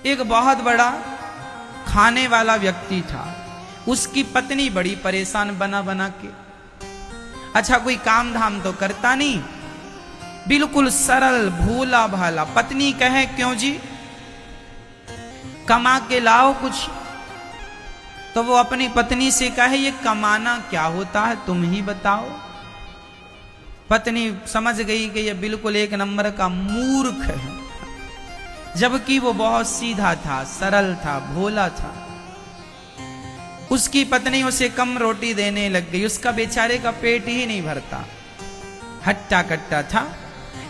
एक बहुत बड़ा खाने वाला व्यक्ति था, उसकी पत्नी बड़ी परेशान बना बना के। अच्छा कोई काम धाम तो करता नहीं, बिल्कुल सरल भोला भाला। पत्नी कहे क्यों जी, कमा के लाओ कुछ। तो वो अपनी पत्नी से कहे ये कमाना क्या होता है, तुम ही बताओ। पत्नी समझ गई कि ये बिल्कुल एक नंबर का मूर्ख है, जबकि वो बहुत सीधा था, सरल था, भोला था। उसकी पत्नी उसे कम रोटी देने लग गई, उसका बेचारे का पेट ही नहीं भरता, हट्टा कट्टा था।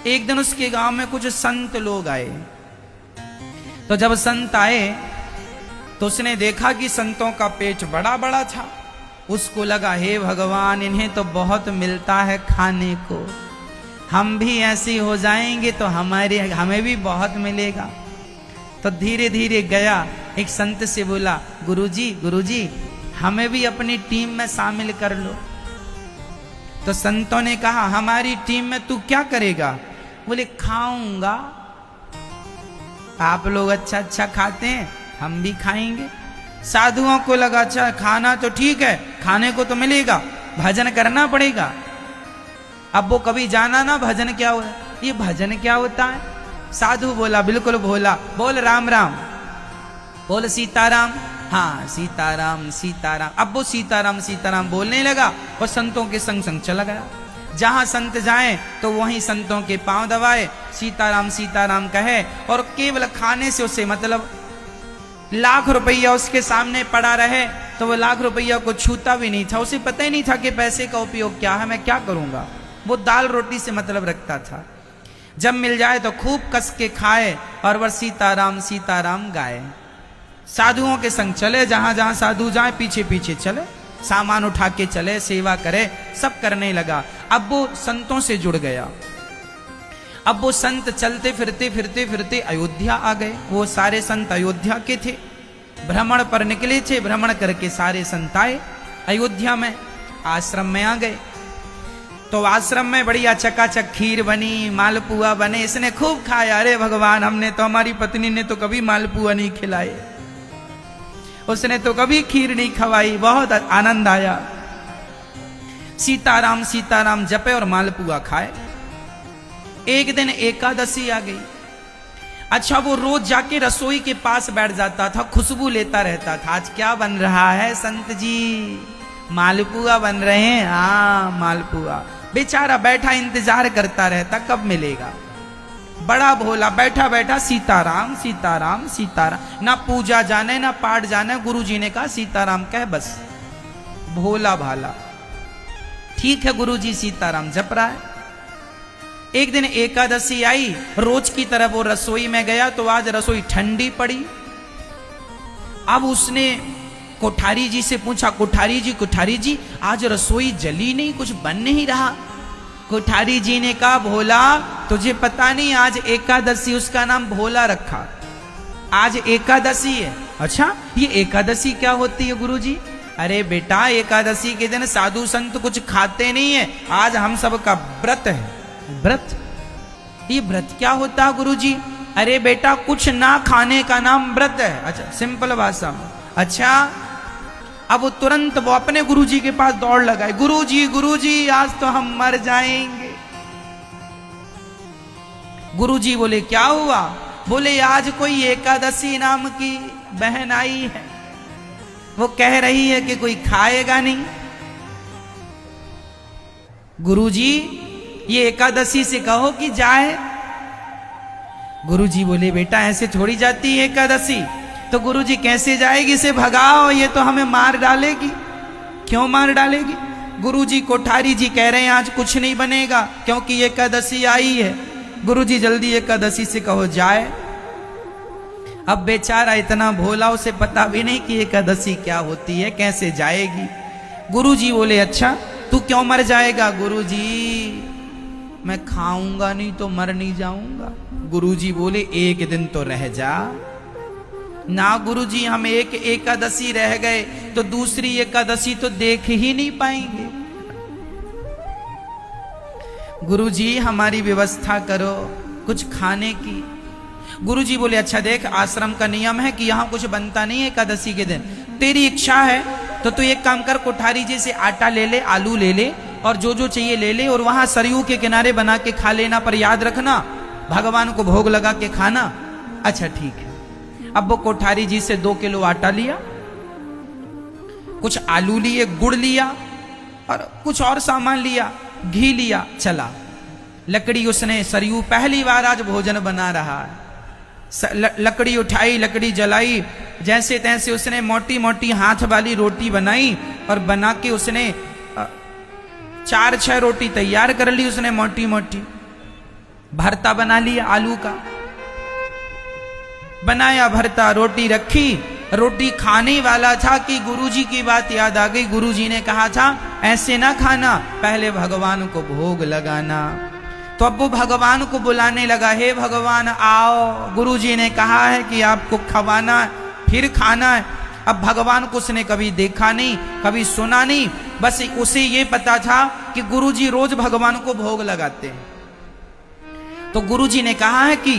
एक दिन उसके गांव में कुछ संत लोग आए, तो जब संत आए तो उसने देखा कि संतों का पेट बड़ा बड़ा था। उसको लगा हे भगवान, इन्हें तो बहुत मिलता है खाने को, हम भी ऐसे हो जाएंगे तो हमें भी बहुत मिलेगा। तो धीरे धीरे गया, एक संत से बोला गुरुजी हमें भी अपनी टीम में शामिल कर लो। तो संतों ने कहा हमारी टीम में तू क्या करेगा? बोले खाऊंगा। आप लोग अच्छा अच्छा खाते हैं, हम भी खाएंगे। साधुओं को लगा अच्छा खाना तो ठीक है, खाने को तो मिलेगा, भजन करना पड़ेगा। अब वो कभी जाना ना भजन क्या होता है, ये भजन क्या होता है। साधु बोला बिल्कुल भोला, बोल राम राम, बोल सीताराम, हाँ सीताराम सीताराम। अब वो सीताराम सीताराम बोलने लगा और संतों के संग संग चला गया। जहां संत जाए तो वहीं संतों के पांव दबाए, सीताराम सीताराम कहे, और केवल खाने से उसे मतलब लाख रुपया उसके सामने पड़ा रहे तो वो लाख रुपया को छूता भी नहीं था। उसे पता ही नहीं था कि पैसे का उपयोग क्या है, मैं क्या करूंगा। वो दाल रोटी से मतलब रखता था, जब मिल जाए तो खूब कस के खाए और वह सीताराम सीताराम गाए। साधुओं के संग चले, जहां जहां साधु जाए पीछे पीछे चले, सामान उठा के चले, सेवा करे, सब करने लगा। अब वो संतों से जुड़ गया। अब वो संत चलते फिरते फिरते फिरते अयोध्या आ गए। वो सारे संत अयोध्या के थे, भ्रमण पर निकले थे। भ्रमण करके सारे संत आए अयोध्या में, आश्रम में आ गए। तो आश्रम में बढ़िया चकाचक खीर बनी, मालपुआ बने, इसने खूब खाया। अरे भगवान, हमने तो, हमारी पत्नी ने तो कभी मालपुआ नहीं खिलाए, उसने तो कभी खीर नहीं खवाई, बहुत आनंद आया। सीताराम सीताराम जपे और मालपुआ खाए। एक दिन एकादशी आ गई। अच्छा वो रोज जाके रसोई के पास बैठ जाता था, खुशबू लेता रहता था। आज क्या बन रहा है संत जी? मालपुआ बन रहे हैं। हाँ मालपुआ। बेचारा बैठा इंतजार करता रहता कब मिलेगा। बड़ा भोला बैठा बैठा सीताराम सीताराम सीताराम, ना पूजा जाने ना पाठ जाने। गुरुजी ने कहा सीताराम कह बस। भोला भाला, ठीक है गुरुजी सीताराम जप रहा है। एक दिन एकादशी आई, रोज की तरह वो रसोई में गया तो आज रसोई ठंडी पड़ी। अब उसने कोठारी जी से पूछा, कोठारी जी आज रसोई जली नहीं, कुछ बन नहीं रहा। कोठारी जी ने कहा भोला तुझे पता नहीं, आज एकादशी, उसका नाम भोला रखा, आज एकादशी है। अच्छा ये एकादशी क्या होती है गुरुजी? अरे बेटा एकादशी के दिन साधु संत कुछ खाते नहीं है, आज हम सब का व्रत है। व्रत? ये व्रत क्या होता है गुरुजी? अरे बेटा कुछ ना खाने का नाम व्रत है। अच्छा सिंपल भाषा में। अच्छा अब तुरंत वो अपने गुरुजी के पास दौड़ लगाए, गुरुजी आज तो हम मर जाएंगे। गुरुजी बोले क्या हुआ? बोले आज कोई एकादशी नाम की बहन आई है, वो कह रही है कि कोई खाएगा नहीं। गुरुजी ये एकादशी से कहो कि जाए। गुरुजी बोले बेटा ऐसे थोड़ी जाती है एकादशी। तो गुरुजी कैसे जाएगी? इसे भगाओ, ये तो हमें मार डालेगी। क्यों मार डालेगी? गुरुजी कोठारी जी कह रहे हैं आज कुछ नहीं बनेगा क्योंकि एकादशी आई है। गुरुजी जल्दी एकादशी से कहो जाए। अब बेचारा इतना भोला, उसे पता भी नहीं कि एकादशी क्या होती है, कैसे जाएगी। गुरुजी बोले अच्छा तू क्यों मर जाएगा? गुरुजी मैं खाऊंगा नहीं तो मर नहीं जाऊंगा। गुरुजी बोले एक दिन तो रह जा ना। गुरुजी हम एक एकादशी रह गए तो दूसरी एकादशी तो देख ही नहीं पाएंगे। गुरुजी हमारी व्यवस्था करो कुछ खाने की। गुरुजी बोले अच्छा देख, आश्रम का नियम है कि यहाँ कुछ बनता नहीं है एकादशी के दिन, तेरी इच्छा है तो तू एक काम कर, कोठारी जी से आटा ले ले, आलू ले ले और जो जो चाहिए ले ले, और वहां सरयू के किनारे बना के खा लेना, पर याद रखना भगवान को भोग लगा के खाना। अच्छा ठीक है। अब वो कोठारी जी से 2 किलो आटा लिया, कुछ आलू लिए, गुड़ लिया और कुछ और सामान लिया, घी लिया, चला। लकड़ी उसने, सरयू पहली बार आज भोजन बना रहा है, लकड़ी उठाई, लकड़ी जलाई, जैसे तैसे उसने मोटी मोटी हाथ वाली रोटी बनाई और बना के उसने 4-6 रोटी तैयार कर ली उसने मोटी मोटी। भरता बना लिया आलू का, बनाया भरता, रोटी रखी, रोटी खाने वाला था कि गुरुजी की बात याद आ गई। गुरुजी ने कहा था ऐसे ना खाना, पहले भगवान को भोग लगाना। तो अब वो भगवान को बुलाने लगा, हे भगवान आओ, गुरुजी ने कहा है कि आपको खवाना फिर खाना है। अब भगवान को उसने कभी देखा नहीं, कभी सुना नहीं, बस उसे ये पता था कि गुरुजी रोज भगवान को भोग लगाते हैं। तो गुरुजी ने कहा है कि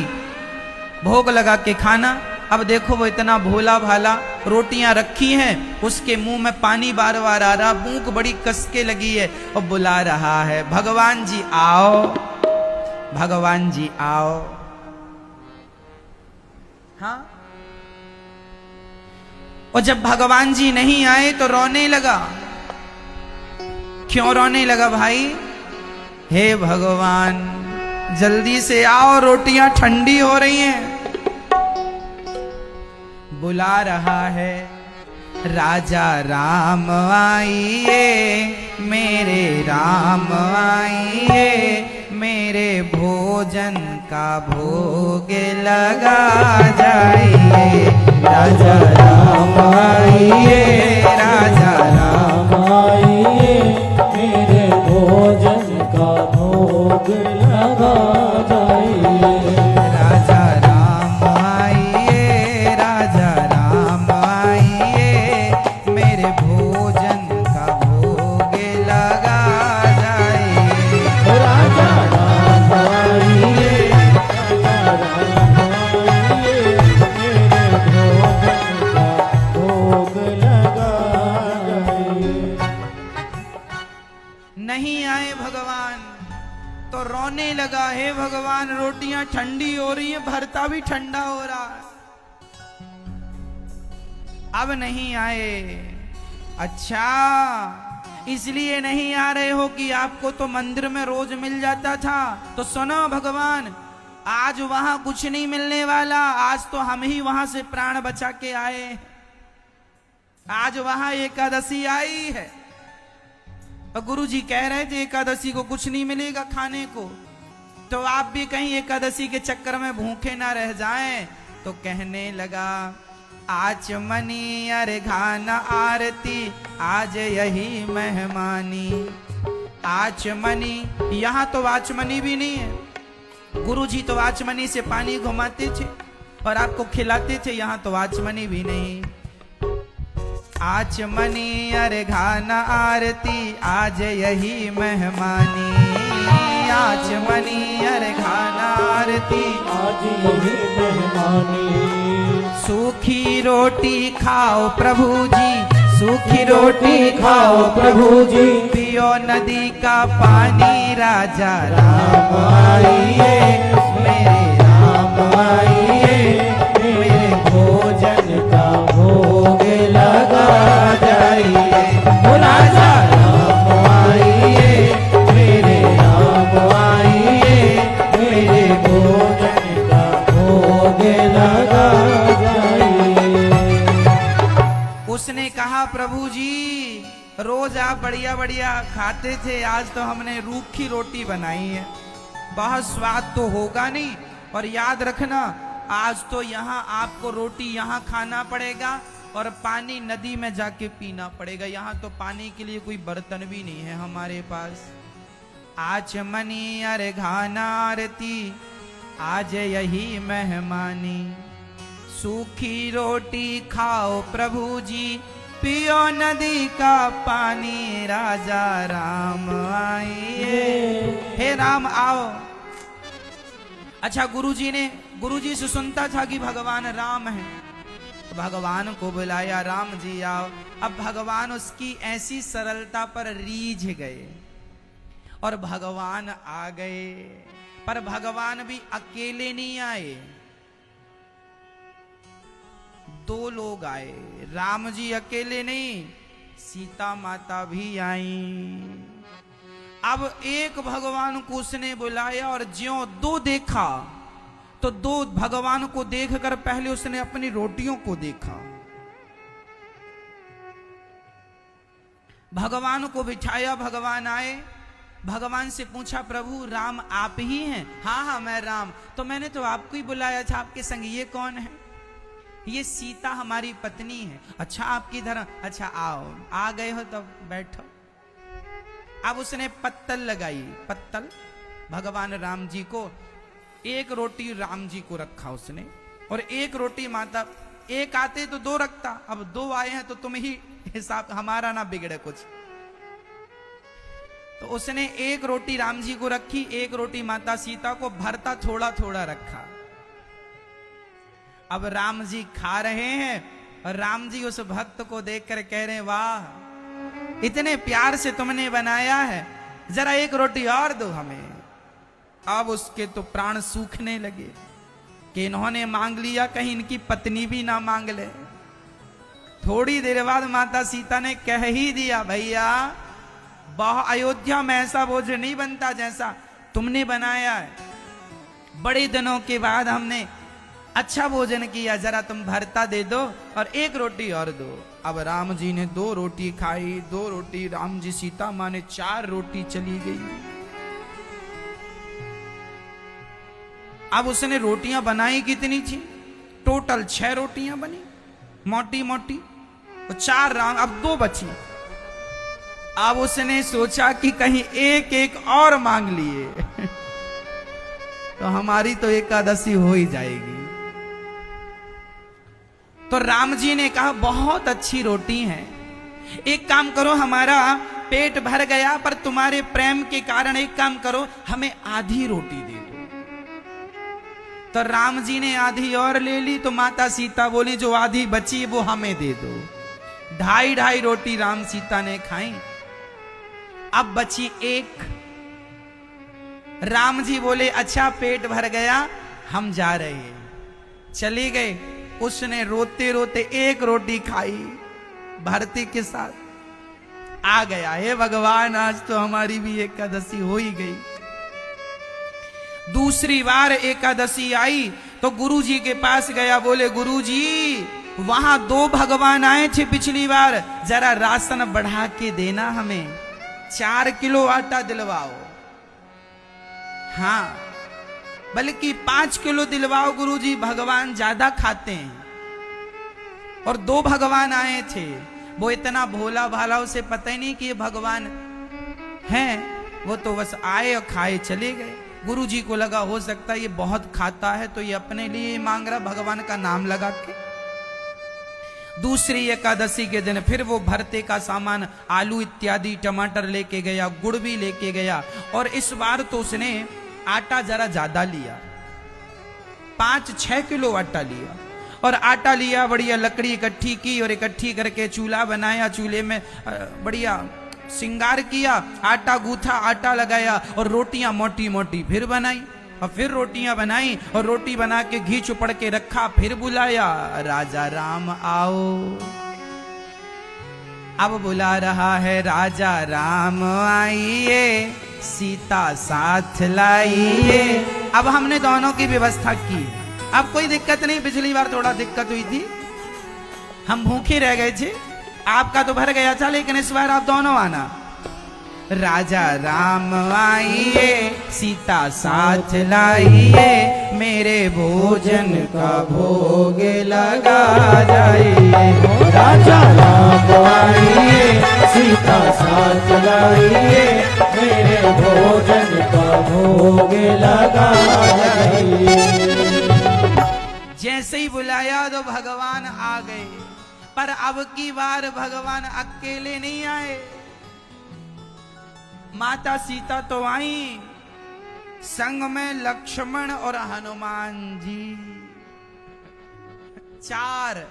भोग लगा के खाना। अब देखो वो इतना भोला भाला, रोटियां रखी हैं, उसके मुंह में पानी बार बार आ रहा, भूख बड़ी कसके लगी है और बुला रहा है भगवान जी आओ, भगवान जी आओ। हाँ, और जब भगवान जी नहीं आए तो रोने लगा। क्यों रोने लगा भाई? हे भगवान जल्दी से आओ, रोटियां ठंडी हो रही हैं। बुला रहा है राजा राम आइए, मेरे राम आइए, मेरे भोजन का भोग लगा जाइए। राजा राम आइए, राजा राम आइए, मेरे भोजन का भोग लगा जाइए। राजा राम आइए, राजा राम आइए, मेरे भोजन का भोग लगा जाइए। राजा राम आइए, राजा राम आइए, मेरे भोजन का भोग लगा जाइए। नहीं आए भगवान तो रोने लगा, हे भगवान रोटियां ठंडी हो रही हैं, भरता भी ठंडा हो रहा है, अब नहीं आए। अच्छा इसलिए नहीं आ रहे हो कि आपको तो मंदिर में रोज मिल जाता था। तो सुनो भगवान, आज वहां कुछ नहीं मिलने वाला, आज तो हम ही वहां से प्राण बचा के आए। आज वहां एकादशी आई है और गुरुजी कह रहे थे एकादशी को कुछ नहीं मिलेगा खाने को, तो आप भी कहीं एकादशी के चक्कर में भूखे ना रह जाएं। तो कहने लगा आचमनी अर्घाना आरती, आज यही मेहमानी। आचमनी, यहाँ तो आचमनी भी नहीं है। गुरुजी तो आचमनी से पानी घुमाते थे और आपको खिलाते थे, यहाँ तो आचमनी भी नहीं। आचमनी अर्घाना आरती, आज यही मेहमानी। आचमनी अर्घाना आरती, आज यही मेहमानी। सूखी रोटी खाओ प्रभु जी, सूखी रोटी खाओ प्रभु जी, पियो नदी का पानी। राजा राम आइए, मेरे राम आइए, मेरे भोजन का भोग लगा जाइए। राजा राम आइए, मेरे राम आइए, मेरे भोजन का भोग लगा जाइए। उसने कहा प्रभु जी रोज आप बढ़िया बढ़िया खाते थे, आज तो हमने रूखी रोटी बनाई है, बहुत स्वाद तो होगा नहीं। और याद रखना आज तो यहाँ आपको रोटी यहाँ खाना पड़ेगा और पानी नदी में जाके पीना पड़ेगा, यहाँ तो पानी के लिए कोई बर्तन भी नहीं है हमारे पास। आचमनी अर्घाना आरती, आज यही मेहमानी। सूखी रोटी खाओ प्रभु जी, पियो नदी का पानी। राजा राम आइए, हे राम आओ। अच्छा गुरुजी ने गुरुजी से सुनता था कि भगवान राम है, तो भगवान को बुलाया, राम जी आओ। अब भगवान उसकी ऐसी सरलता पर रीझ गए और भगवान आ गए। पर भगवान भी अकेले नहीं आए, दो लोग आए। राम जी अकेले नहीं, सीता माता भी आई। अब एक भगवान को उसने बुलाया और ज्यों दो देखा तो दो भगवान को देखकर पहले उसने अपनी रोटियों को देखा। भगवान को बिठाया, भगवान आए, भगवान से पूछा, प्रभु राम आप ही हैं? हाँ हाँ मैं राम। तो मैंने तो आपको ही बुलाया था, आपके संग ये कौन है? ये सीता हमारी पत्नी है। अच्छा आपकी धर्म, अच्छा आओ, आ गए हो तो बैठो। अब उसने पत्तल लगाई, पत्तल भगवान राम जी को, एक रोटी राम जी को रखा उसने और एक रोटी माता, एक आते तो दो रखता, अब दो आए हैं तो तुम ही हिसाब, हमारा ना बिगड़े कुछ। तो उसने एक रोटी राम जी को रखी, एक रोटी माता सीता को, भरता थोड़ा थोड़ा रखा। अब राम जी खा रहे हैं और राम जी उस भक्त को देखकर कह रहे हैं, वाह इतने प्यार से तुमने बनाया है, जरा एक रोटी और दो हमें। अब उसके तो प्राण सूखने लगे कि इन्होंने मांग लिया, कहीं इनकी पत्नी भी ना मांग ले। थोड़ी देर बाद माता सीता ने कह ही दिया, भैया अयोध्या में ऐसा भोजन नहीं बनता जैसा तुमने बनाया है, बड़े दिनों के बाद हमने अच्छा भोजन किया, जरा तुम भरता दे दो और एक रोटी और दो। अब राम जी ने दो रोटी खाई, दो रोटी राम जी, सीता मां ने चार रोटी चली गई। अब उसने रोटियां बनाई कितनी थी? टोटल 6 रोटियां बनी, मोटी मोटी, तो 4 राम, अब 2 बची। अब उसने सोचा कि कहीं एक एक और मांग लिए तो हमारी तो एकादशी हो ही जाएगी। तो राम जी ने कहा, बहुत अच्छी रोटी है, एक काम करो, हमारा पेट भर गया पर तुम्हारे प्रेम के कारण एक काम करो, हमें आधी रोटी दे दो। तो राम जी ने आधी और ले ली, तो माता सीता बोली, जो आधी बची वो हमें दे दो। 2.5 रोटी राम सीता ने खाई, अब बची 1। राम जी बोले, अच्छा पेट भर गया, हम जा रहे हैं। चले गए। उसने रोते रोते 1 रोटी खाई भरते के साथ, आ गया, हे भगवान आज तो हमारी भी एकादशी हो ही गई। दूसरी बार एकादशी आई तो गुरुजी के पास गया, बोले गुरुजी वहां 2 भगवान आए थे पिछली बार, जरा राशन बढ़ा के देना, हमें 4 किलो आटा दिलवाओ। हाँ बल्कि 5 किलो दिलवाओ गुरुजी, भगवान ज्यादा खाते हैं। और 2 भगवान आए थे, वो इतना भोला भाला, उसे पता ही नहीं कि ये भगवान हैं, वो तो बस आए और खाए चले गए। गुरुजी को लगा हो सकता है ये बहुत खाता है तो ये अपने लिए मांग रहा, भगवान का नाम लगा के। दूसरी एकादशी के दिन फिर वो भरते का सामान, आलू इत्यादि, टमाटर लेके गया, गुड़ भी लेके गया, और इस बार तो उसने आटा जरा ज्यादा लिया, 5-6 किलो आटा लिया। और आटा लिया, बढ़िया लकड़ी इकट्ठी की और इकट्ठी करके चूल्हा बनाया, चूल्हे में बढ़िया श्रृंगार किया, आटा गूथा, आटा लगाया और रोटियां मोटी मोटी फिर बनाई, और फिर रोटियां बनाई और रोटी बना के घी चुपड़ के रखा, फिर बुलाया, राजा राम आओ। अब बुला रहा है, राजा राम आइए, सीता साथ लाइए। अब हमने दोनों की व्यवस्था की, अब कोई दिक्कत नहीं। पिछली बार थोड़ा दिक्कत हुई थी, हम भूखे रह गए थे, आपका तो भर गया था, लेकिन इस बार आप दोनों आना। राजा राम आइए, सीता साथ लाइए, मेरे भोजन का भोग लगा जाइए। राजा राम आइए, सीता साथ लाइए, मेरे भोजन का भोग लगा जाइए। जैसे ही बुलाया तो भगवान आ गए, पर अब की बार भगवान अकेले नहीं आए, माता सीता तो आई, संग में लक्ष्मण और हनुमान जी, 4।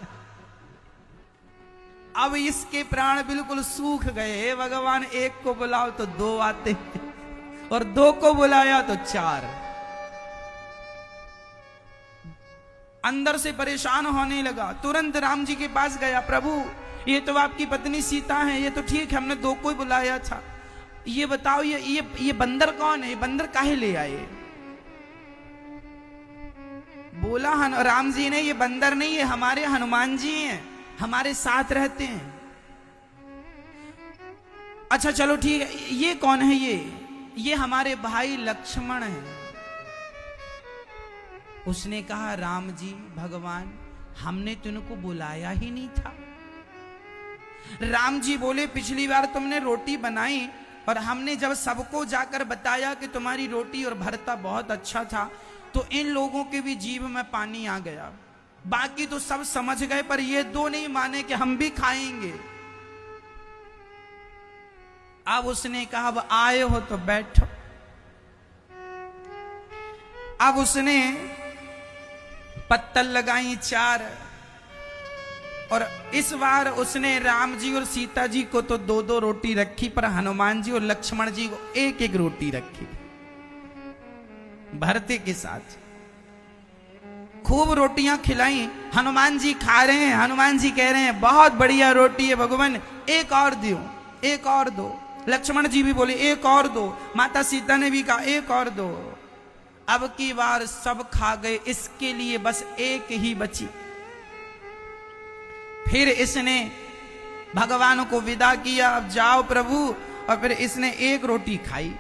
अब इसके प्राण बिल्कुल सूख गए। हे भगवान, एक को बुलाओ तो 2 आते और 2 को बुलाया तो 4। अंदर से परेशान होने लगा। तुरंत राम जी के पास गया। प्रभु, ये तो आपकी पत्नी सीता है, ये तो ठीक है, हमने 2 को ही बुलाया था। ये बताओ, ये बंदर कौन है? ये बंदर काहे ले आए? बोला राम जी ने, ये बंदर नहीं, ये हमारे हनुमान जी हैं, हमारे साथ रहते हैं। अच्छा चलो ठीक है, ये कौन है? ये हमारे भाई लक्ष्मण हैं। उसने कहा, राम जी, भगवान, हमने तुमको बुलाया ही नहीं था। राम जी बोले, पिछली बार तुमने रोटी बनाई और हमने जब सबको जाकर बताया कि तुम्हारी रोटी और भरता बहुत अच्छा था, तो इन लोगों के भी जीभ में पानी आ गया। बाकी तो सब समझ गए, पर ये 2 नहीं माने कि हम भी खाएंगे। अब उसने कहा, अब आए हो तो बैठो। अब उसने पत्तल लगाई 4, और इस बार उसने राम जी और सीता जी को तो 2-2 रोटी रखी, पर हनुमान जी और लक्ष्मण जी को 1-1 रोटी रखी। भरते के साथ खूब रोटियां खिलाई। हनुमान जी खा रहे हैं। हनुमान जी कह रहे हैं, बहुत बढ़िया रोटी है भगवान, एक और दो, एक और दो। लक्ष्मण जी भी बोले, एक और दो। माता सीता ने भी कहा, एक और दो। अब की बार सब खा गए, इसके लिए बस 1 ही बची। फिर इसने भगवान को विदा किया, अब जाओ प्रभु। और फिर इसने 1 रोटी खाई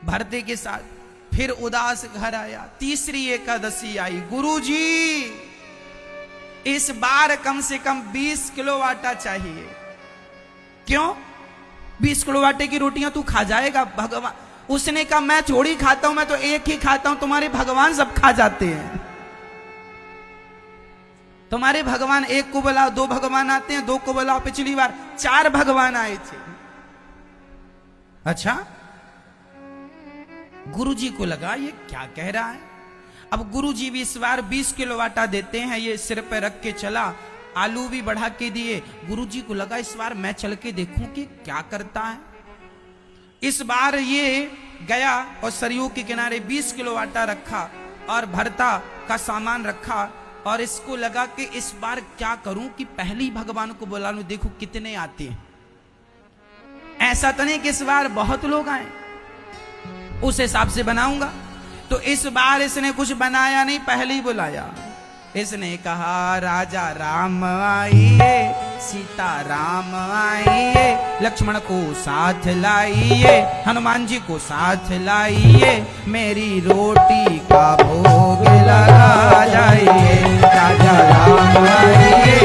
भरते के साथ। फिर उदास घर आया। तीसरी एकादशी आई। गुरुजी, इस बार कम से कम 20 किलो आटा चाहिए। क्यों? 20 किलो आटे की रोटियां तू खा जाएगा? भगवान, उसने कहा, मैं थोड़ी खाता हूं, मैं तो 1 ही खाता हूं, तुम्हारे भगवान सब खा जाते हैं। तुम्हारे भगवान 1 को बुलाओ, 2 भगवान आते हैं, 2 को बुलाओ। पिछली बार 4 भगवान आए थे। अच्छा, गुरुजी को लगा ये क्या कह रहा है। अब गुरुजी भी इस बार 20 किलो आटा देते हैं। ये सिर पे रख के चला, आलू भी बढ़ा के दिए। गुरुजी को लगा इस बार मैं चल के देखूं कि क्या करता है। इस बार ये गया और सरयू के किनारे 20 किलो आटा रखा और भरता का सामान रखा, और इसको लगा कि इस बार क्या करूं कि पहली भगवान को बुला लूं, देखो कितने आते हैं। ऐसा तो नहीं कि इस बार बहुत लोग आए, उस हिसाब से बनाऊंगा। तो इस बार इसने कुछ बनाया नहीं, पहले ही बुलाया। इसने कहा, राजा राम आइए, सीता राम आइए, लक्ष्मण को साथ लाइए, हनुमान जी को साथ लाइए, मेरी रोटी का भोग लगा जाइए। राजा राम आइए,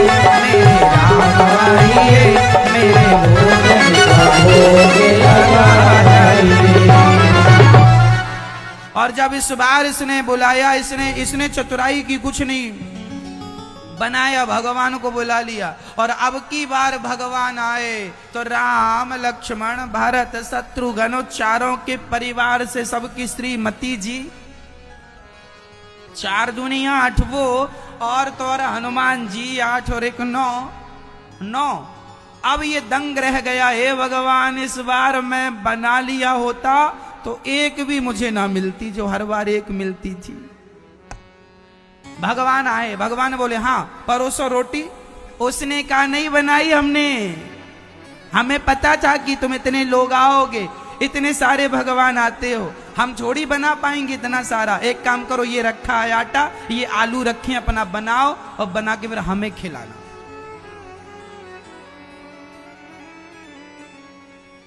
मेरे राम आइए, मेरे भोजन का भोग लगा जाइए। और जब इस बार इसने बुलाया, इसने चतुराई की कुछ नहीं बनाया, भगवान को बुला लिया। और अब की बार भगवान आए तो राम, लक्ष्मण, भरत, शत्रुघ्न, चारों के परिवार से सबकी श्रीमती जी, 4 दुनिया 8 वो, और तो और हनुमान जी 8 और 1 9। अब ये दंग रह गया, हे भगवान, इस बार मैं बना लिया होता तो 1 भी मुझे ना मिलती जो हर बार 1 मिलती थी। भगवान आए, भगवान बोले, हाँ परोसो रोटी। उसने कहा, नहीं बनाई हमने, हमें पता था कि तुम इतने लोग आओगे, इतने सारे भगवान आते हो, हम थोड़ी बना पाएंगे इतना सारा। एक काम करो, ये रखा है आटा, ये आलू रखे, अपना बनाओ और बना के फिर हमें खिलाना।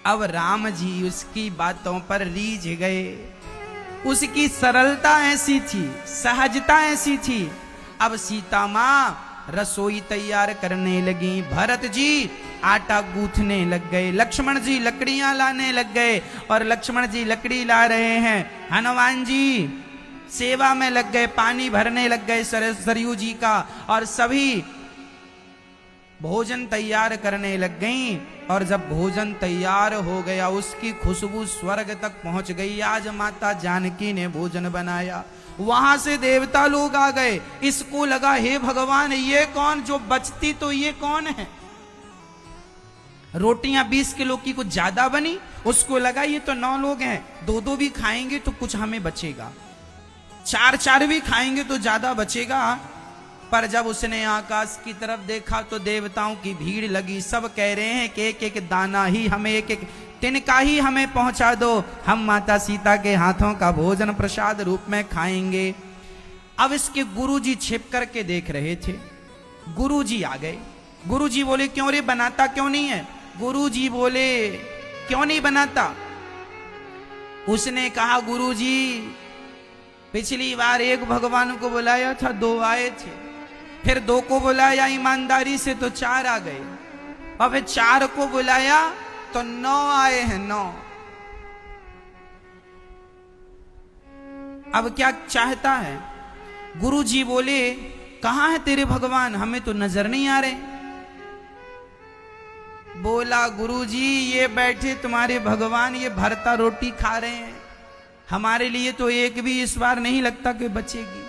अब राम जी उसकी बातों पर रीझ गए। उसकी सरलता ऐसी थी, सहजता ऐसी थी। अब सीता माँ रसोई तैयार करने लगी, भरत जी आटा गूंथने लग गए, लक्ष्मण जी लकड़ियां लाने लग गए, और लक्ष्मण जी लकड़ी ला रहे हैं, हनुमान जी सेवा में लग गए, पानी भरने लग गए सरयू जी का, और सभी भोजन तैयार करने लग गईं। और जब भोजन तैयार हो गया, उसकी खुशबू स्वर्ग तक पहुंच गई। आज माता जानकी ने भोजन बनाया, वहां से देवता लोग आ गए। इसको लगा हे भगवान, ये कौन, जो बचती तो ये कौन है। रोटियां 20 किलो की कुछ ज्यादा बनी, उसको लगा ये तो 9 लोग हैं, 2-2 भी खाएंगे तो कुछ हमें बचेगा, 4-4 भी खाएंगे तो ज्यादा बचेगा। पर जब उसने आकाश की तरफ देखा तो देवताओं की भीड़ लगी। सब कह रहे हैं कि एक एक दाना ही हमें, एक एक तिनका ही हमें पहुंचा दो, हम माता सीता के हाथों का भोजन प्रसाद रूप में खाएंगे। अब इसके गुरुजी छिप करके देख रहे थे। गुरुजी आ गए। गुरुजी बोले क्यों रे, बनाता क्यों नहीं है। गुरुजी बोले क्यों नहीं बनाता। उसने कहा गुरुजी, पिछली बार एक भगवान को बुलाया था, 2 आए थे, फिर 2 को बुलाया ईमानदारी से तो 4 आ गए, और फिर 4 को बुलाया तो 9 आए हैं, 9। अब क्या चाहता है। गुरुजी बोले कहां है तेरे भगवान, हमें तो नजर नहीं आ रहे। बोला गुरुजी, ये बैठे तुम्हारे भगवान ये भरता रोटी खा रहे हैं, हमारे लिए तो एक भी इस बार नहीं लगता कि बचेगी।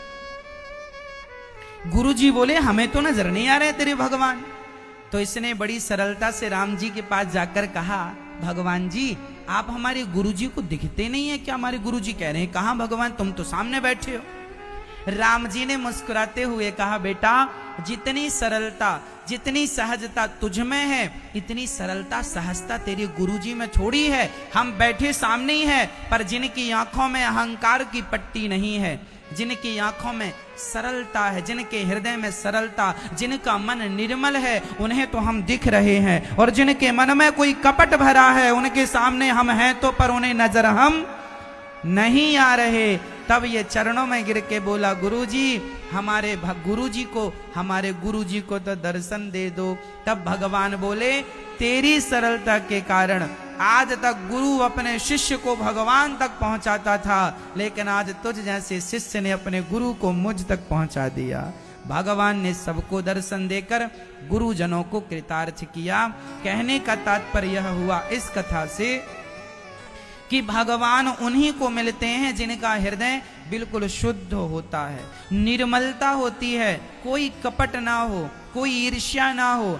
गुरुजी बोले हमें तो नजर नहीं आ रहे तेरे भगवान। तो इसने बड़ी सरलता से राम जी के पास जाकर कहा, भगवान जी आप हमारे गुरुजी को दिखते नहीं है क्या। हमारे गुरुजी कह रहे हैं कहां भगवान, तुम तो सामने बैठे हो। राम जी ने मुस्कुराते हुए कहा, बेटा जितनी सरलता जितनी सहजता तुझ में है, इतनी सरलता सहजता तेरे गुरुजी में थोड़ी है। हम बैठे सामने ही है, पर जिनकी आंखों में अहंकार की पट्टी नहीं है, जिनकी आंखों में सरलता है, जिनके हृदय में सरलता, जिनका मन निर्मल है, उन्हें तो हम दिख रहे हैं। और जिनके मन में कोई कपट भरा है, उनके सामने हम हैं तो, पर उन्हें नजर हम नहीं आ रहे। तब ये चरणों में गिर के बोला, गुरुजी हमारे गुरुजी को तो दर्शन दे दो। तब भगवान बोले, तेरी सरलता के कारण आज तक गुरु अपने शिष्य को भगवान तक पहुंचाता था, लेकिन आज तुझ जैसे शिष्य ने अपने गुरु को मुझ तक पहुंचा दिया। भगवान ने सबको दर्शन देकर गुरुजनों को कृतार्थ किया। कहने का तात्पर्य यह हुआ इस कथा से कि भगवान उन्हीं को मिलते हैं जिनका हृदय बिल्कुल शुद्ध होता है, निर्मलता होती है, कोई कपट ना हो, कोई ईर्ष्या ना हो।